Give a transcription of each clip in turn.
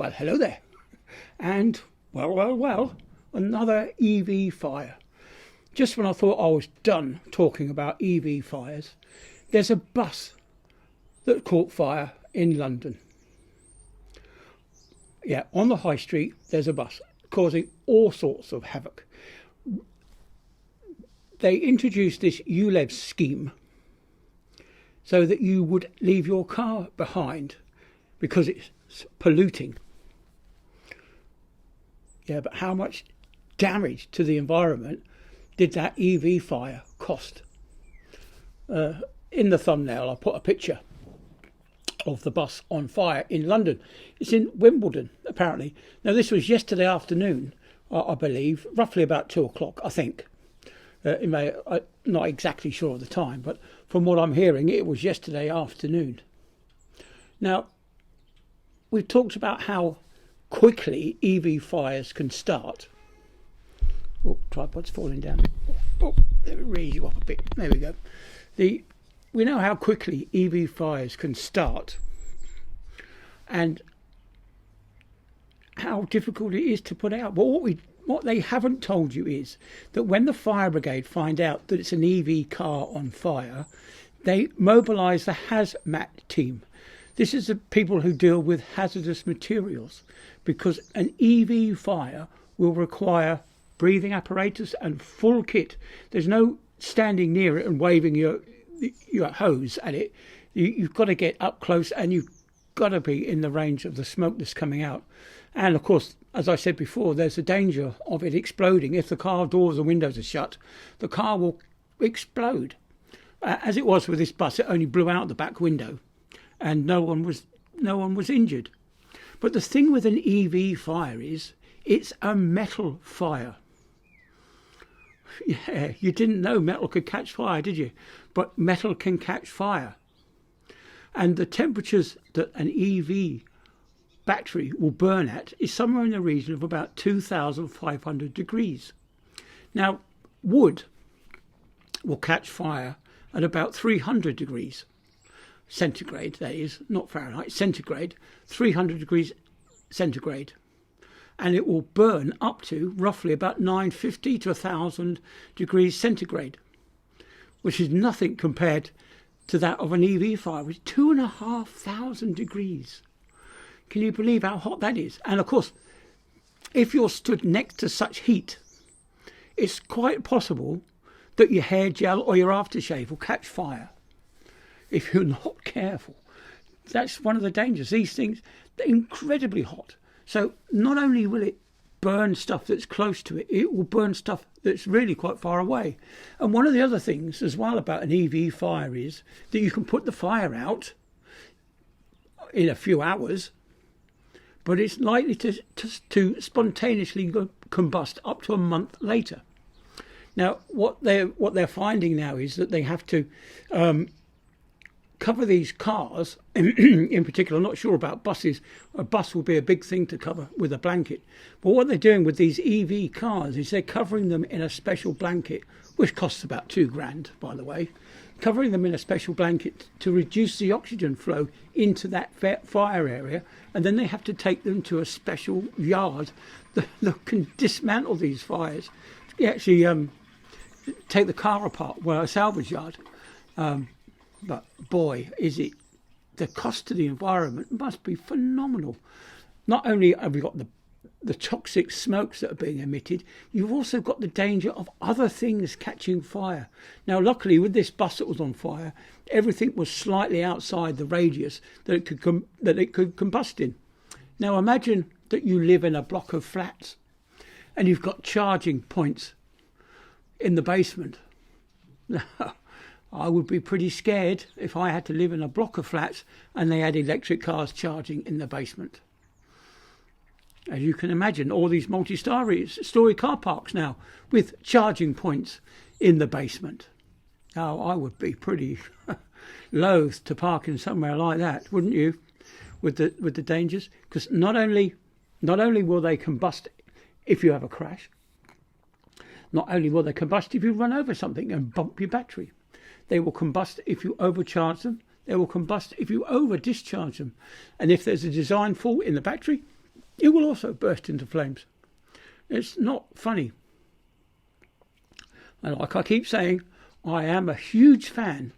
Well, hello there. And, well, another EV fire. Just when I thought I was done talking about EV fires, there's a bus that caught fire in London. Yeah, on the high street, there's a bus causing all sorts of havoc. They introduced this ulez scheme so that you would leave your car behind because it's polluting. Yeah, but how much damage to the environment did that EV fire cost? In the thumbnail, I put a picture of the bus on fire in London. It's in Wimbledon, apparently. Now, this was yesterday afternoon, I believe, roughly about 2 o'clock, I think. I'm not exactly sure of the time, but from what I'm hearing, it was yesterday afternoon. Now, we've talked about how quickly EV fires can start. Oh, tripod's falling down. Oh, let me raise you up a bit. There we go. We know how quickly EV fires can start and how difficult it is to put out. But what they haven't told you is that when the fire brigade find out that it's an EV car on fire, they mobilise the hazmat team. This is the people who deal with hazardous materials, because an EV fire will require breathing apparatus and full kit. There's no standing near it and waving your hose at it. You've got to get up close, and you've got to be in the range of the smoke that's coming out. And of course, as I said before, there's a danger of it exploding. If the car doors and windows are shut, the car will explode. As it was with this bus, it only blew out the back window, and no one was injured. But the thing with an EV fire is it's a metal fire. Yeah, you didn't know metal could catch fire, did you? But metal can catch fire. And the temperatures that an EV battery will burn at is somewhere in the region of about 2,500 degrees. Now, wood will catch fire at about 300 degrees centigrade, that is, not Fahrenheit, centigrade, 300 degrees centigrade. And it will burn up to roughly about 950 to 1,000 degrees centigrade, which is nothing compared to that of an EV fire, which is 2,500 degrees. Can you believe how hot that is? And of course, if you're stood next to such heat, it's quite possible that your hair gel or your aftershave will catch fire if you're not careful. That's one of the dangers. These things, they're incredibly hot. So not only will it burn stuff that's close to it, it will burn stuff that's really quite far away. And one of the other things as well about an EV fire is that you can put the fire out in a few hours, but it's likely to spontaneously combust up to a month later. Now, what they're finding now is that they have to cover these cars, in particular. I'm not sure about buses. A bus will be a big thing to cover with a blanket. But what they're doing with these EV cars is they're covering them in a special blanket, which costs about £2,000, by the way. Covering them in a special blanket to reduce the oxygen flow into that fire area, and then they have to take them to a special yard that can dismantle these fires. You actually take the car apart, well, a salvage yard. But boy, is it, the cost to the environment must be phenomenal. Not only have we got the toxic smokes that are being emitted, you've also got the danger of other things catching fire. Now, luckily, with this bus that was on fire, everything was slightly outside the radius that it could combust in. Now, imagine that you live in a block of flats and you've got charging points in the basement. I would be pretty scared if I had to live in a block of flats and they had electric cars charging in the basement. As you can imagine, all these multi-story car parks now with charging points in the basement. Now, I would be pretty loath to park in somewhere like that, wouldn't you? With the dangers, because not only will they combust if you have a crash, not only will they combust if you run over something and bump your battery. They will combust if you overcharge them. They will combust if you over-discharge them. And if there's a design fault in the battery, it will also burst into flames. It's not funny. And like I keep saying, I am a huge fan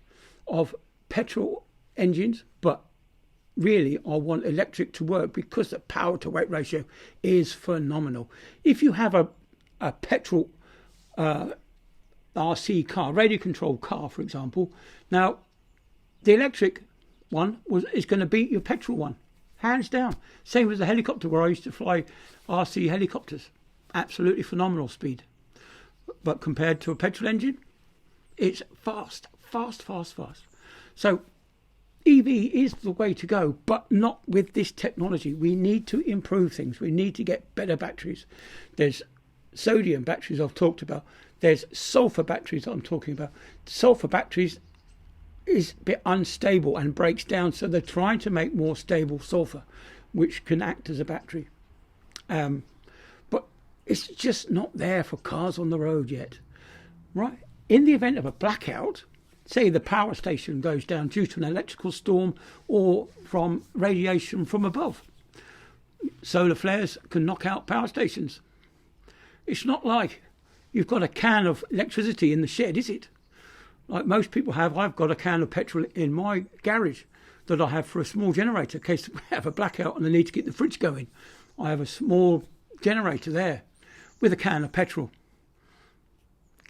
of petrol engines, but really I want electric to work because the power to weight ratio is phenomenal. If you have a petrol RC car, radio controlled car, for example, now the electric one is going to beat your petrol one, hands down. Same with the helicopter, where I used to fly RC helicopters. Absolutely phenomenal speed. But compared to a petrol engine, it's fast. So EV is the way to go, but not with this technology. We need to improve things. We need to get better batteries. There's sodium batteries I've talked about. There's sulfur batteries I'm talking about. Sulfur batteries is a bit unstable and breaks down, so they're trying to make more stable sulfur, which can act as a battery. But it's just not there for cars on the road yet. Right? In the event of a blackout, say the power station goes down due to an electrical storm or from radiation from above, solar flares can knock out power stations. It's not like you've got a can of electricity in the shed, is it? Like most people have, I've got a can of petrol in my garage that I have for a small generator in case we have a blackout and I need to get the fridge going. I have a small generator there with a can of petrol.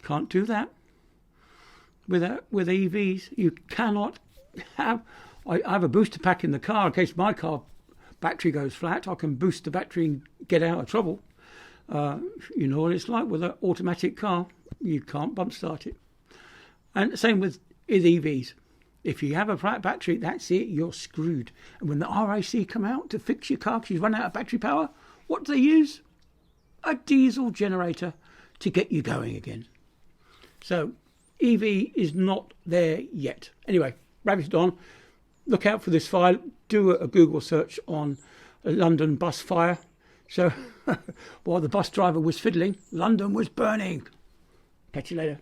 Can't do that with EVs. You cannot have... I have a booster pack in the car in case my car battery goes flat. I can boost the battery and get out of trouble. You know what it's like with an automatic car. You can't bump start it. And the same with EVs. If you have a flat battery, that's it, you're screwed. And when the RAC come out to fix your car because you've run out of battery power, what do they use? A diesel generator to get you going again. So EV is not there yet. Anyway, rabbit it on. Look out for this fire. Do a Google search on a London bus fire. So while the bus driver was fiddling, London was burning. Catch you later.